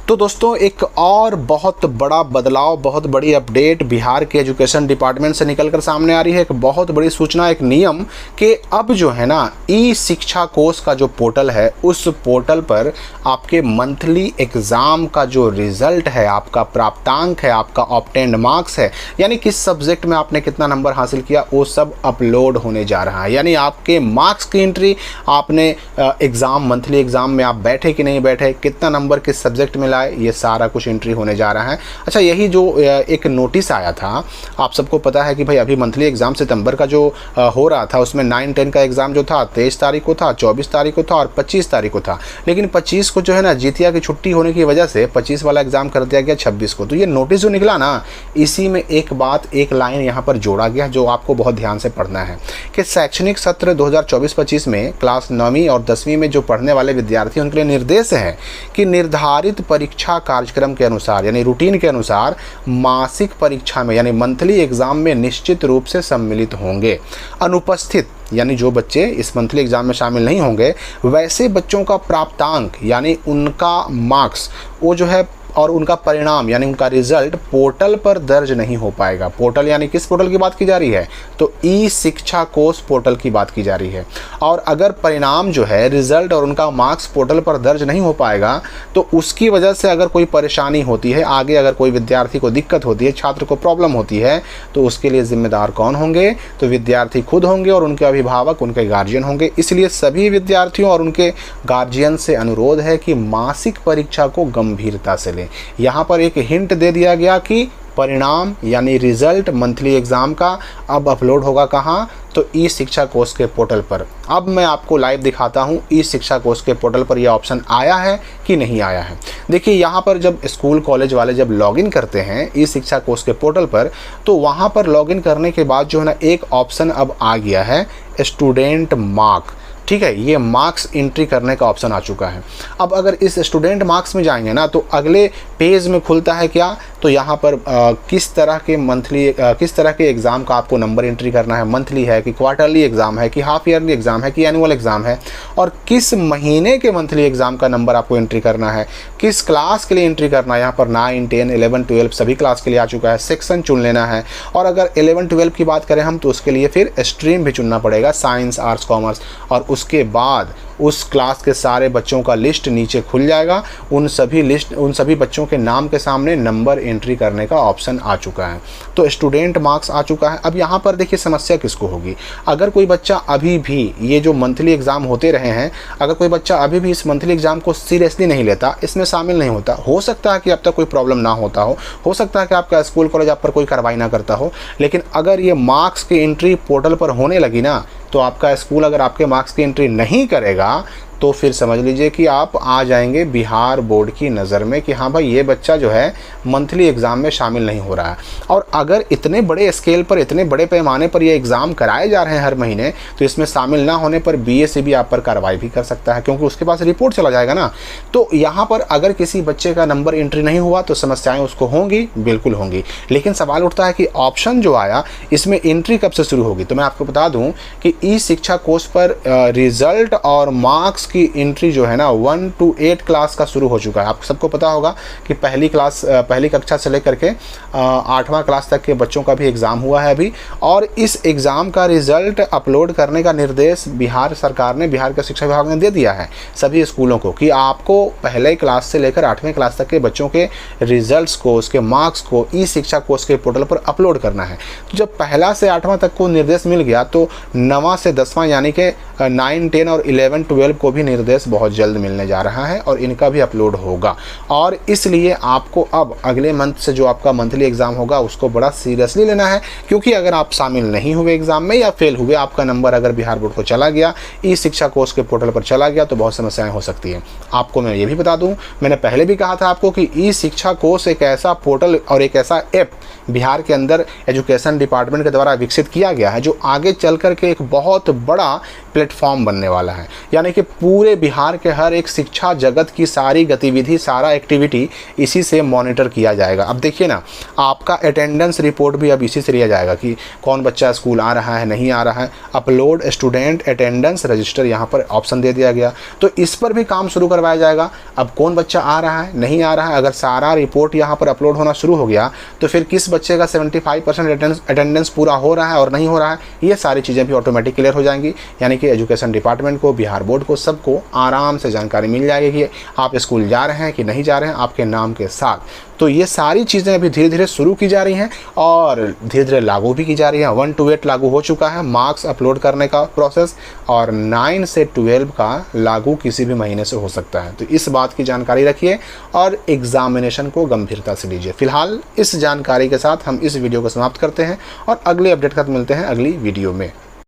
तो दोस्तों एक और बहुत बड़ा बदलाव, बहुत बड़ी अपडेट बिहार के एजुकेशन डिपार्टमेंट से निकलकर सामने आ रही है। एक बहुत बड़ी सूचना, एक नियम कि अब जो है ना ई शिक्षा कोष का जो पोर्टल है, उस पोर्टल पर आपके मंथली एग्ज़ाम का जो रिज़ल्ट है, आपका प्राप्तांक है, आपका ऑब्टेन्ड मार्क्स है, यानी किस सब्जेक्ट में आपने कितना नंबर हासिल किया, वो सब अपलोड होने जा रहा है। यानी आपके मार्क्स की एंट्री, आपने मंथली एग्ज़ाम में आप बैठे कि नहीं बैठे, कितना नंबर किस सब्जेक्ट में, ये सारा कुछ एंट्री होने जा रहा है। अच्छा, यही जो एक नोटिस आया था, आप सबको पता है कि भाई अभी मंथली एग्ज़ाम सितंबर का जो हो रहा था, उसमें 9-10 का एग्ज़ाम जो था 23 तारीख को था, 24 तारीख को था और 25 तारीख को था। लेकिन 25 को जो है ना जितिया की छुट्टी होने की वजह से 25 वाला एग्ज़ाम कर दिया गया 26 को। तो ये नोटिस जो निकला ना, इसी में एक बात, एक लाइन यहाँ पर जोड़ा गया जो आपको बहुत ध्यान से पढ़ना है कि शैक्षणिक सत्र 2024-25 में क्लास 9वीं और 10वीं में जो पढ़ने वाले विद्यार्थी, उनके लिए निर्देश है कि निर्धारित परीक्षा कार्यक्रम के अनुसार, यानी रूटीन के अनुसार मासिक परीक्षा में, यानी मंथली एग्जाम में निश्चित रूप से सम्मिलित होंगे। अनुपस्थित, यानी जो बच्चे इस मंथली एग्जाम में शामिल नहीं होंगे, वैसे बच्चों का प्राप्तांक यानी उनका मार्क्स, वो जो है, और उनका परिणाम यानी उनका रिजल्ट पोर्टल पर दर्ज नहीं हो पाएगा। पोर्टल यानी किस पोर्टल की बात की जा रही है? तो ई शिक्षा कोष पोर्टल की बात की जा रही है। और अगर परिणाम जो है, रिजल्ट और उनका मार्क्स पोर्टल पर दर्ज नहीं हो पाएगा, तो उसकी वजह से अगर कोई परेशानी होती है, आगे अगर कोई विद्यार्थी को दिक्कत होती है, छात्र को प्रॉब्लम होती है, तो उसके लिए जिम्मेदार कौन होंगे? तो विद्यार्थी खुद होंगे और उनके अभिभावक, उनके गार्जियन होंगे। इसलिए सभी विद्यार्थियों और उनके गार्जियन से अनुरोध है कि मासिक परीक्षा को गंभीरता से लें। यहाँ पर एक हिंट दे दिया गया कि परिणाम यानी रिजल्ट मंथली एग्ज़ाम का अब अपलोड होगा कहाँ? तो ई शिक्षा कोष के पोर्टल पर। अब मैं आपको लाइव दिखाता हूँ ई शिक्षा कोष के पोर्टल पर यह ऑप्शन आया है कि नहीं आया है। देखिए, यहाँ पर जब स्कूल कॉलेज वाले जब लॉगिन करते हैं ई शिक्षा कोष के पोर्टल पर, तो वहाँ पर लॉगिन करने के बाद जो है ना एक ऑप्शन अब आ गया है, स्टूडेंट मार्क। ठीक है, ये मार्क्स एंट्री करने का ऑप्शन आ चुका है। अब अगर इस स्टूडेंट मार्क्स में जाएंगे ना, तो अगले पेज में खुलता है क्या? तो यहाँ पर किस तरह के एग्ज़ाम का आपको नंबर एंट्री करना है, मंथली है कि क्वार्टरली एग्ज़ाम है कि हाफ ईयरली एग्ज़ाम है कि एनुअल एग्ज़ाम है, और किस महीने के मंथली एग्ज़ाम का नंबर आपको एंट्री करना है, किस क्लास के लिए एंट्री करना है। यहाँ पर 9, 10, 11, 12 सभी क्लास के लिए आ चुका है। सेक्शन चुन लेना है, और अगर 11-12 की बात करें हम, तो उसके लिए फिर स्ट्रीम भी चुनना पड़ेगा, साइंस, आर्ट्स, कॉमर्स, और उसके बाद उस क्लास के सारे बच्चों का लिस्ट नीचे खुल जाएगा। उन सभी बच्चों के नाम के सामने नंबर एंट्री करने का ऑप्शन आ चुका है। तो स्टूडेंट मार्क्स आ चुका है। अब यहाँ पर देखिए समस्या किसको होगी? अगर कोई बच्चा अभी भी, ये जो मंथली एग्ज़ाम होते रहे हैं, अगर कोई बच्चा अभी भी इस मंथली एग्ज़ाम को सीरियसली नहीं लेता, इसमें शामिल नहीं होता, हो सकता है कि अब तक कोई प्रॉब्लम ना होता हो सकता है कि आपका स्कूल कॉलेज आप पर कोई कार्रवाई ना करता हो, लेकिन अगर ये मार्क्स की एंट्री पोर्टल पर होने लगी ना, तो आपका स्कूल अगर आपके मार्क्स की एंट्री नहीं करेगा, तो फिर समझ लीजिए कि आप आ जाएंगे बिहार बोर्ड की नज़र में कि हाँ भाई, ये बच्चा जो है मंथली एग्ज़ाम में शामिल नहीं हो रहा है। और अगर इतने बड़े स्केल पर, इतने बड़े पैमाने पर ये एग्ज़ाम कराए जा रहे हैं हर महीने, तो इसमें शामिल ना होने पर BACB आप पर कार्रवाई भी कर सकता है, क्योंकि उसके पास रिपोर्ट चला जाएगा ना। तो यहाँ पर अगर किसी बच्चे का नंबर एंट्री नहीं हुआ, तो समस्याएँ उसको होंगी, बिल्कुल होंगी। लेकिन सवाल उठता है कि ऑप्शन जो आया, इसमें एंट्री कब से शुरू होगी? तो मैं आपको बता दूँ कि ई शिक्षा कोष पर रिजल्ट और मार्क्स की एंट्री जो है ना 1 to 8 क्लास का शुरू हो चुका है। आप सबको पता होगा कि पहली कक्षा से लेकर के 8वां क्लास तक के बच्चों का भी एग्ज़ाम हुआ है अभी, और इस एग्ज़ाम का रिजल्ट अपलोड करने का निर्देश बिहार सरकार ने, बिहार के शिक्षा विभाग ने दे दिया है सभी स्कूलों को कि आपको पहले क्लास से लेकर 8वीं क्लास तक के बच्चों के रिजल्ट्स को, उसके मार्क्स को ई शिक्षा कोष के पोर्टल पर अपलोड करना है। तो जब पहला से 8वां तक को निर्देश मिल गया, तो 9वां से 10वां यानी कि 9, 10 और 11, 12 को भी निर्देश बहुत जल्द मिलने जा रहा है, और इनका भी अपलोड होगा। और इसलिए आपको अब अगले मंथ से जो आपका मंथली एग्ज़ाम होगा, उसको बड़ा सीरियसली लेना है, क्योंकि अगर आप शामिल नहीं हुए एग्ज़ाम में या फेल हुए, आपका नंबर अगर बिहार बोर्ड को चला गया, ई शिक्षा कोष के पोर्टल पर चला गया, तो बहुत समस्याएं हो सकती हैं। आपको मैं ये भी बता दूं, मैंने पहले भी कहा था आपको कि ई शिक्षा कोष एक ऐसा पोर्टल और एक ऐसा ऐप बिहार के अंदर एजुकेशन डिपार्टमेंट के द्वारा विकसित किया गया है, जो आगे चल कर के एक बहुत बड़ा प्लेटफॉर्म बनने वाला है। यानी कि पूरे बिहार के हर एक शिक्षा जगत की सारी गतिविधि, सारा एक्टिविटी इसी से मॉनिटर किया जाएगा। अब देखिए ना, आपका अटेंडेंस रिपोर्ट भी अब इसी से लिया जाएगा कि कौन बच्चा स्कूल आ रहा है, नहीं आ रहा है। अपलोड स्टूडेंट अटेंडेंस रजिस्टर यहाँ पर ऑप्शन दे दिया गया, तो इस पर भी काम शुरू करवाया जाएगा। अब कौन बच्चा आ रहा है, नहीं आ रहा है, अगर सारा रिपोर्ट यहाँ पर अपलोड होना शुरू हो गया तो फिर किस बच्चे का 75% अटेंडेंस पूरा हो रहा है और नहीं हो रहा है, ये सारी चीज़ें भी ऑटोमेटिक क्लियर हो जाएंगी। यानी कि एजुकेशन डिपार्टमेंट को, बिहार बोर्ड को, सबको आराम से जानकारी मिल जाएगी कि आप स्कूल जा रहे हैं कि नहीं जा रहे हैं, आपके नाम के साथ। तो ये सारी चीज़ें अभी धीरे धीरे शुरू की जा रही हैं और धीरे धीरे लागू भी की जा रही हैं। 1 to 8 लागू हो चुका है, मार्क्स अपलोड करने का प्रोसेस, और 9 से 12 का लागू किसी भी महीने से हो सकता है। तो इस बात की जानकारी रखिए और एग्जामिनेशन को गंभीरता से लीजिए। फिलहाल इस जानकारी के साथ हम इस वीडियो को समाप्त करते हैं और अगले अपडेट के साथ मिलते हैं अगली वीडियो में।